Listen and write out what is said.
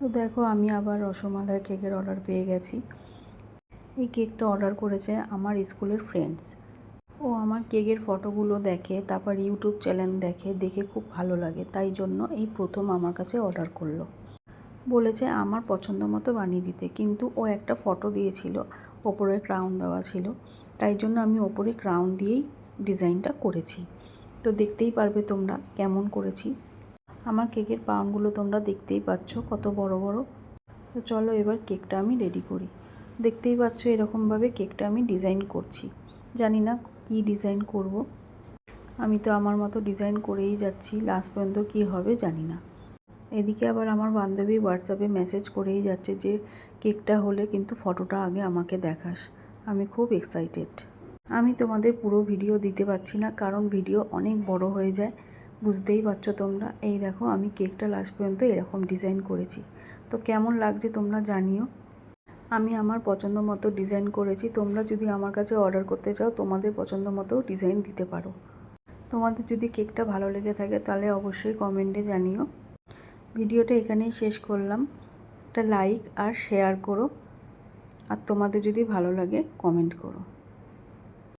তো দেখো আমি আবার রসমালাই কেকের অর্ডার পেয়ে গেছি। এই কেকটা অর্ডার করেছে আমার স্কুলের ফ্রেন্ডস। ও আমার কেকের ফটোগুলো দেখে, তারপর ইউটিউব চ্যানেল দেখে খুব ভালো লাগে, তাই জন্য এই প্রথম আমার কাছে অর্ডার করলো। বলেছে আমার পছন্দ মতো বানিয়ে দিতে, কিন্তু ও একটা ফটো দিয়েছিল, ওপরে ক্রাউন দেওয়া ছিল, তাই জন্য আমি ওপরে ক্রাউন দিয়েই ডিজাইনটা করেছি। তো দেখতেই পারবে তোমরা কেমন করেছি। আমার কেকের পাউন্ডগুলো তোমরা দেখতেই পাচ্ছ কত বড় বড়। তো চলো এবার কেকটা আমি রেডি করি। দেখতেই পাচ্ছ এরকমভাবে কেকটা আমি ডিজাইন করছি। জানি না কি ডিজাইন করব, আমি তো আমার মতো ডিজাইন করেই যাচ্ছি, লাস্ট পর্যন্ত কী হবে জানি না। এদিকে আবার আমার বান্ধবী হোয়াটসঅ্যাপে মেসেজ করেই যাচ্ছে যে কেকটা হলে কিন্তু ফটোটা আগে আমাকে দেখাস। আমি খুব এক্সাইটেড। আমি তোমাদের পুরো ভিডিও দিতে পারছি না, কারণ ভিডিও অনেক বড় হয়ে যায়, বুঝতেই পারছো তোমরা। এই দেখো আমি কেকটা লাস্ট পর্যন্ত এরকম ডিজাইন করেছি। তো কেমন লাগছে তোমরা জানিও। আমি আমার পছন্দ মতো ডিজাইন করেছি। তোমরা যদি আমার কাছে অর্ডার করতে চাও তোমাদের পছন্দ মতো ডিজাইন দিতে পারো। তোমাদের যদি কেকটা ভালো লেগে থাকে তাহলে অবশ্যই কমেন্টে জানিও। ভিডিওটা এখানেই শেষ করলাম। একটা লাইক আর শেয়ার করো, আর তোমাদের যদি ভালো লাগে কমেন্ট করো।